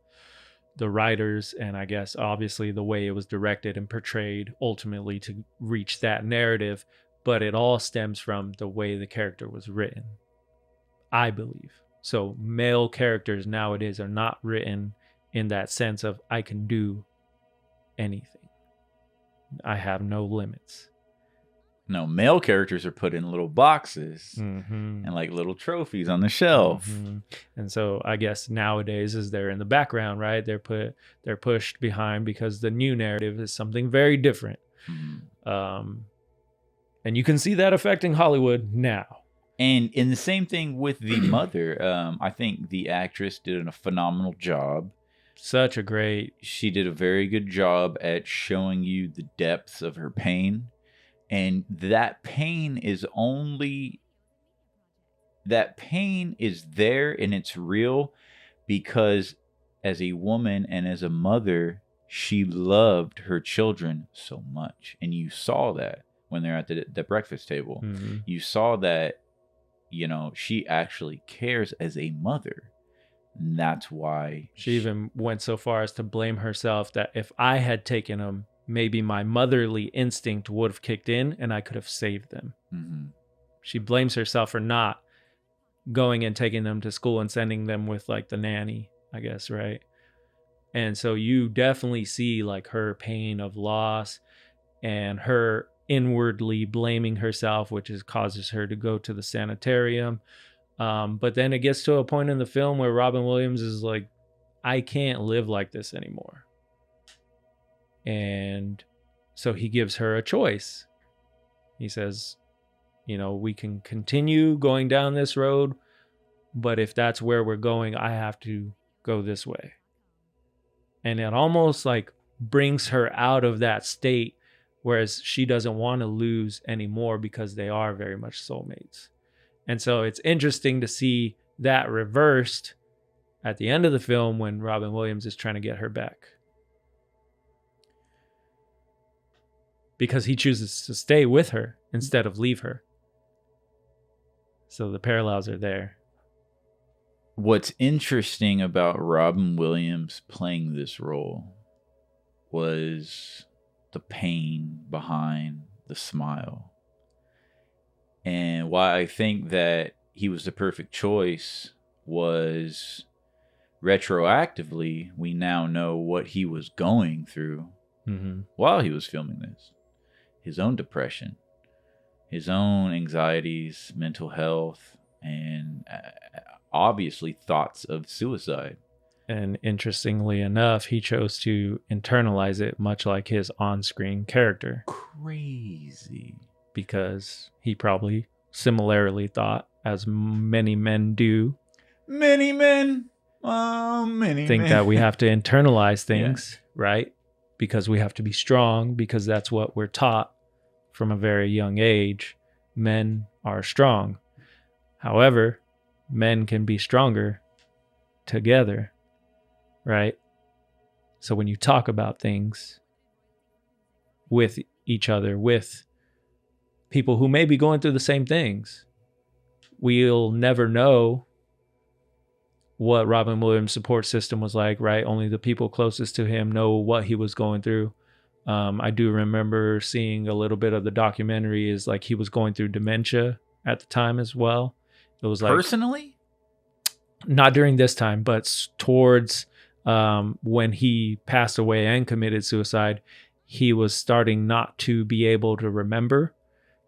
the writers, and I guess obviously the way it was directed and portrayed ultimately to reach that narrative. But it all stems from the way the character was written, I believe. So male characters nowadays are not written in that sense of I can do anything. I have no limits. No, male characters are put in little boxes and like little trophies on the shelf. And so I guess nowadays as they're in the background, right? They're pushed behind because the new narrative is something very different. And you can see that affecting Hollywood now. And in the same thing with the mother, I think the actress did a phenomenal job. She did a very good job at showing you the depths of her pain. And that pain is there and it's real because as a woman and as a mother, she loved her children so much. And you saw that when they're at the breakfast table. You saw that, she actually cares as a mother. And that's why she even went so far as to blame herself that if I had taken them, maybe my motherly instinct would have kicked in and I could have saved them. She blames herself for not going and taking them to school and sending them with like the nanny, I guess, right? And so you definitely see like her pain of loss and her inwardly blaming herself, which causes her to go to the sanitarium. But then it gets to a point in the film where Robin Williams is like, I can't live like this anymore. And so he gives her a choice. He says, we can continue going down this road, but if that's where we're going, I have to go this way. And it almost like brings her out of that state, whereas she doesn't want to lose anymore because they are very much soulmates. And so it's interesting to see that reversed at the end of the film when Robin Williams is trying to get her back. because he chooses to stay with her instead of leave her. So the parallels are there. What's interesting about Robin Williams playing this role was the pain behind the smile. And why I think that he was the perfect choice was retroactively, we now know what he was going through while he was filming this. His own depression, his own anxieties, mental health, and obviously thoughts of suicide. And interestingly enough, he chose to internalize it, much like his on-screen character. Crazy. Because he probably similarly thought, as many men do. Many men. Many think men. that we have to internalize things, right? Because we have to be strong, because that's what we're taught from a very young age. Men are strong. However, men can be stronger together, right? So when you talk about things with each other, with people who may be going through the same things, we'll never know what Robin Williams' support system was like, right? Only the people closest to him know what he was going through. I do remember seeing a little bit of the documentary, is like he was going through dementia at the time as well. It was like, personally? Not during this time, but towards when he passed away and committed suicide, he was starting not to be able to remember.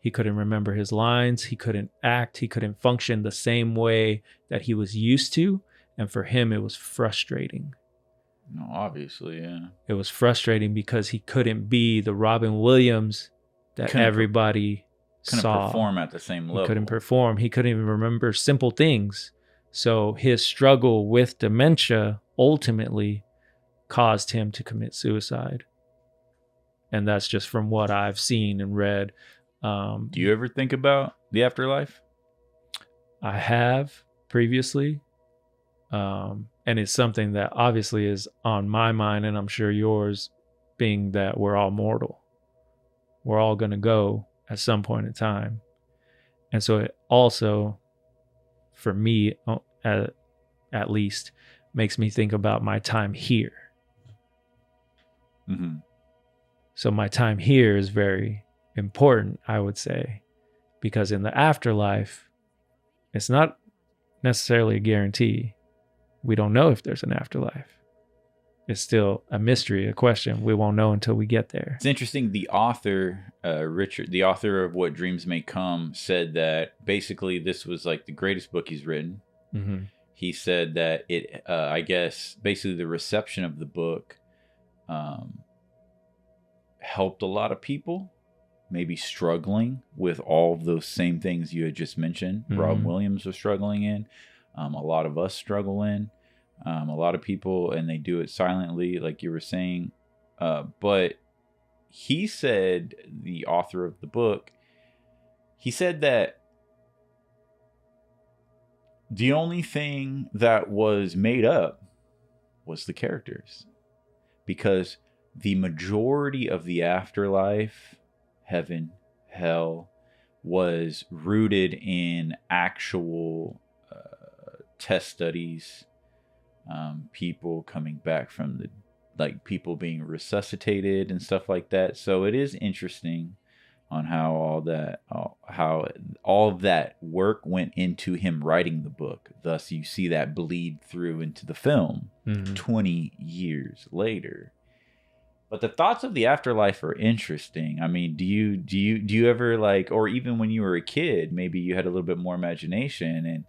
He couldn't remember his lines. He couldn't act. He couldn't function the same way that he was used to. And for him, it was frustrating. No, obviously, yeah. It was frustrating because he couldn't be the Robin Williams that everybody couldn't saw. Perform at the same level. He couldn't perform. He couldn't even remember simple things. So his struggle with dementia ultimately caused him to commit suicide. And that's just from what I've seen and read. Do you ever think about the afterlife? I have previously. And it's something that obviously is on my mind, and I'm sure yours, being that we're all mortal. We're all going to go at some point in time. And so it also, for me, at least, makes me think about my time here. Mm-hmm. So my time here is very important, I would say, because in the afterlife, it's not necessarily a guarantee. We don't know if there's an afterlife. It's still a mystery, a question. We won't know until we get there. It's interesting. The author, Richard, the author of What Dreams May Come, said that basically this was like the greatest book he's written. Mm-hmm. He said that it, I guess, basically the reception of the book helped a lot of people, maybe struggling with all of those same things you had just mentioned. Mm-hmm. Robin Williams was struggling in. A lot of us struggle in. A lot of people, and they do it silently, like you were saying. But he said, the author of the book, he said that the only thing that was made up was the characters. Because the majority of the afterlife, heaven, hell, was rooted in actual test studies, people coming back from the, like, people being resuscitated and stuff like that. So it is interesting on how all of that work went into him writing the book. Thus, you see that bleed through into the film 20 years later. But the thoughts of the afterlife are interesting. I mean, do you ever, like, or even when you were a kid, maybe you had a little bit more imagination, and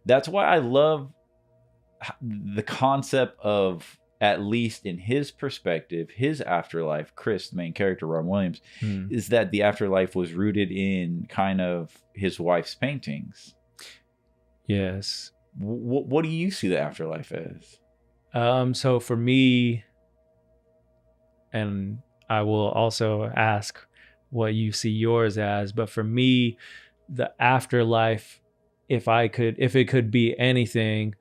that's why I love the concept of, at least in his perspective, his afterlife, Chris, the main character, Robin Williams, is that the afterlife was rooted in kind of his wife's paintings. Yes. What do you see the afterlife as? So for me, and I will also ask what you see yours as, but for me, the afterlife, if it could be anything,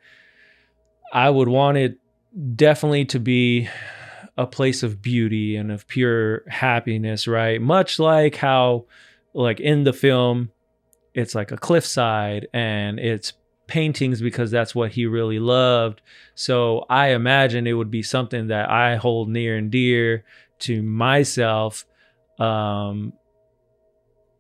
I would want it definitely to be a place of beauty and of pure happiness, right? Much like how, like in the film, it's like a cliffside and it's paintings because that's what he really loved. So I imagine it would be something that I hold near and dear to myself. And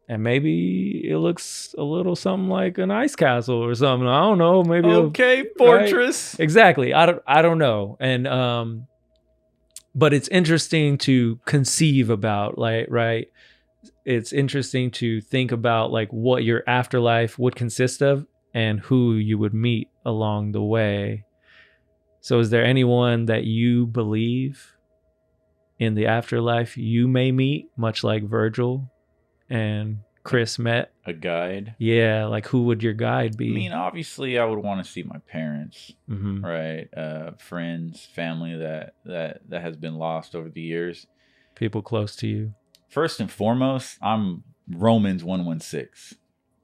maybe it looks a little something like an ice castle or something. I don't know. Maybe okay, fortress. Right? Exactly. I don't know. And but it's interesting to conceive about, like, right? It's interesting to think about like what your afterlife would consist of and who you would meet along the way. So is there anyone that you believe in the afterlife you may meet, much like Virgil and Chris met? A guide? Yeah, like who would your guide be? I mean, obviously I would want to see my parents, Mm-hmm. right? Friends, family that has been lost over the years. People close to you. First and foremost, I'm Romans 1:16.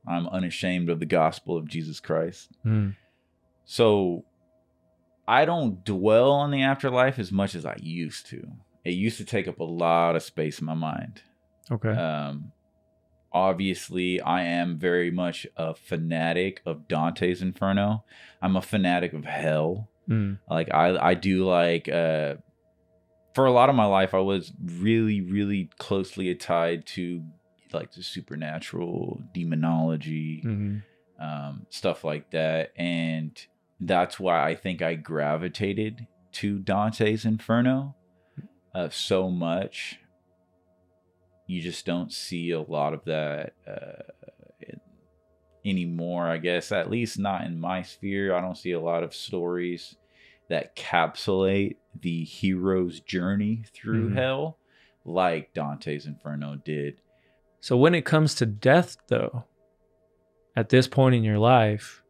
I'm unashamed of the gospel of Jesus Christ. Mm. So I don't dwell on the afterlife as much as I used to. It used to take up a lot of space in my mind. Okay. Obviously, I am very much a fanatic of Dante's Inferno. I'm a fanatic of hell. Mm. Like I do like for a lot of my life, I was really, really closely tied to like the supernatural, demonology, stuff like that. And that's why I think I gravitated to Dante's Inferno so much. You just don't see a lot of that anymore, I guess, at least not in my sphere. I don't see a lot of stories that encapsulate the hero's journey through hell like Dante's Inferno did. So when it comes to death, though, at this point in your life,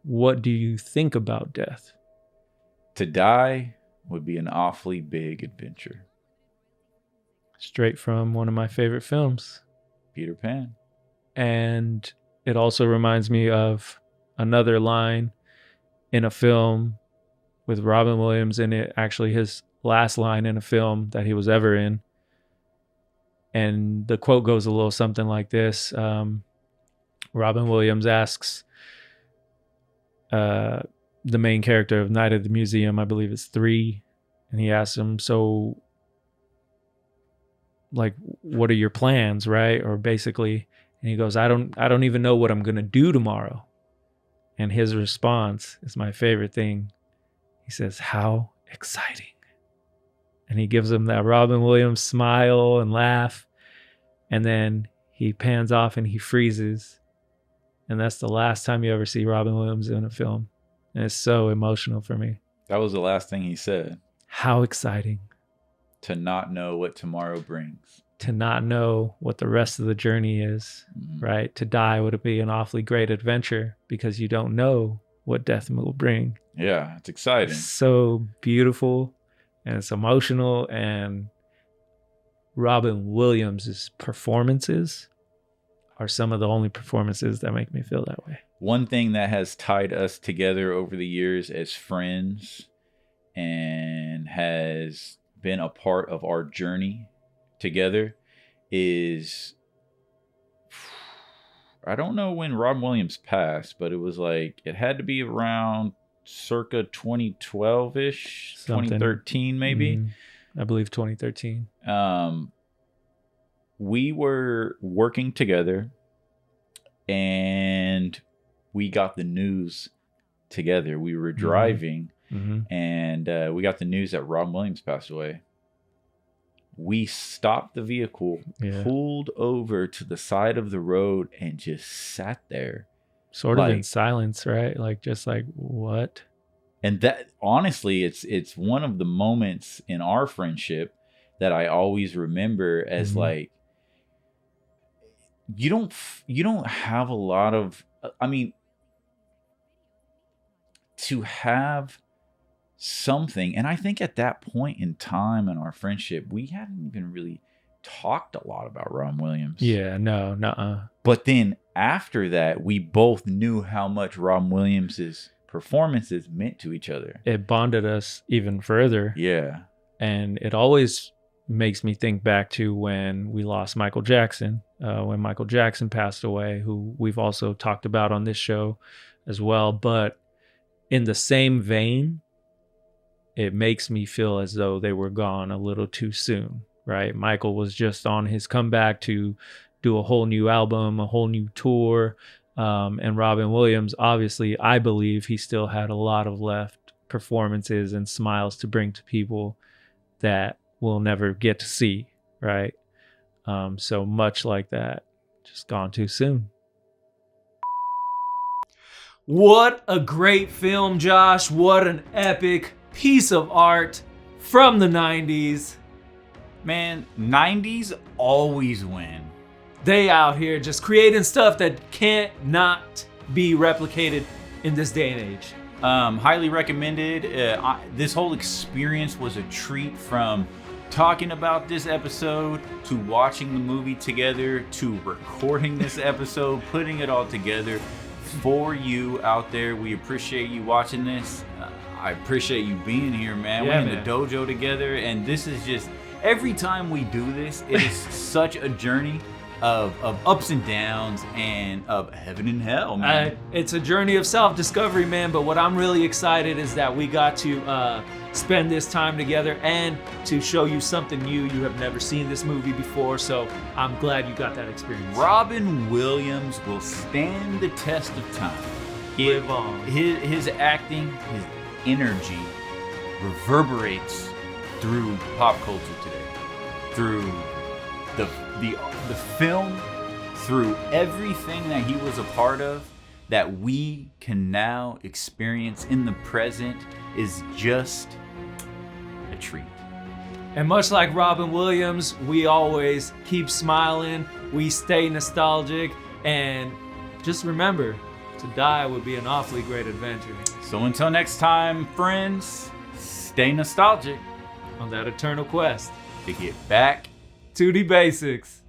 what do you think about death? To die would be an awfully big adventure. Straight from one of my favorite films, Peter Pan. And it also reminds me of another line in a film with Robin Williams in it, actually his last line in a film that he was ever in. And the quote goes a little something like this. Robin Williams asks the main character of Night at the Museum, I believe it's 3, and he asks him, so like, what are your plans, right? Or basically, and he goes, I don't even know what I'm going to do tomorrow. And his response is my favorite thing. He says, how exciting. And he gives him that Robin Williams smile and laugh. And then he pans off and he freezes. And that's the last time you ever see Robin Williams in a film. And it's so emotional for me. That was the last thing he said. How exciting. To not know what tomorrow brings. To not know what the rest of the journey is, right? To die would be an awfully great adventure because you don't know what death will bring. Yeah, it's exciting. It's so beautiful and it's emotional, and Robin Williams' performances are some of the only performances that make me feel that way. One thing that has tied us together over the years as friends and has been a part of our journey together is, I don't know when Robin Williams passed, but it was like, it had to be around circa 2012-ish, 2013 maybe. I believe 2013. We were working together and we got the news together. We were driving and we got the news that Robin Williams passed away. We stopped the vehicle, pulled over to the side of the road, and just sat there. Sort of in silence, right? Like, just like, what? And that, honestly, it's one of the moments in our friendship that I always remember as like, you don't have a lot of, I mean, to have something, and I think at that point in time in our friendship, we hadn't even really talked a lot about Robin Williams. Yeah, no, nuh-uh. But then after that, we both knew how much Robin Williams's performances meant to each other. It bonded us even further. Yeah. And it always makes me think back to when we lost Michael Jackson, when Michael Jackson passed away, who we've also talked about on this show as well. But in the same vein, it makes me feel as though they were gone a little too soon, right? Michael was just on his comeback to do a whole new album, a whole new tour. And Robin Williams, obviously, I believe he still had a lot of left performances and smiles to bring to people that we'll never get to see, right? So much like that, just gone too soon. What a great film, Josh. What an epic piece of art from the 90s. Man, 90s always win. They out here just creating stuff that can't not be replicated in this day and age. Highly recommended. This whole experience was a treat, from talking about this episode to watching the movie together to recording this episode, putting it all together for you out there. We appreciate you watching this. I appreciate you being here, man. Yeah, we're in the dojo together, and this is just, every time we do this, it is such a journey of ups and downs and of heaven and hell, man. It's a journey of self-discovery, man, but what I'm really excited is that we got to spend this time together and to show you something new. You have never seen this movie before, so I'm glad you got that experience. Robin Williams will stand the test of time. Live on. His acting, his energy reverberates through pop culture today, through the film, through everything that he was a part of, that we can now experience in the present, is just a treat. And much like Robin Williams, we always keep smiling, we stay nostalgic, and just remember, to die would be an awfully great adventure. So until next time, friends, stay nostalgic On that eternal quest to get back to the basics.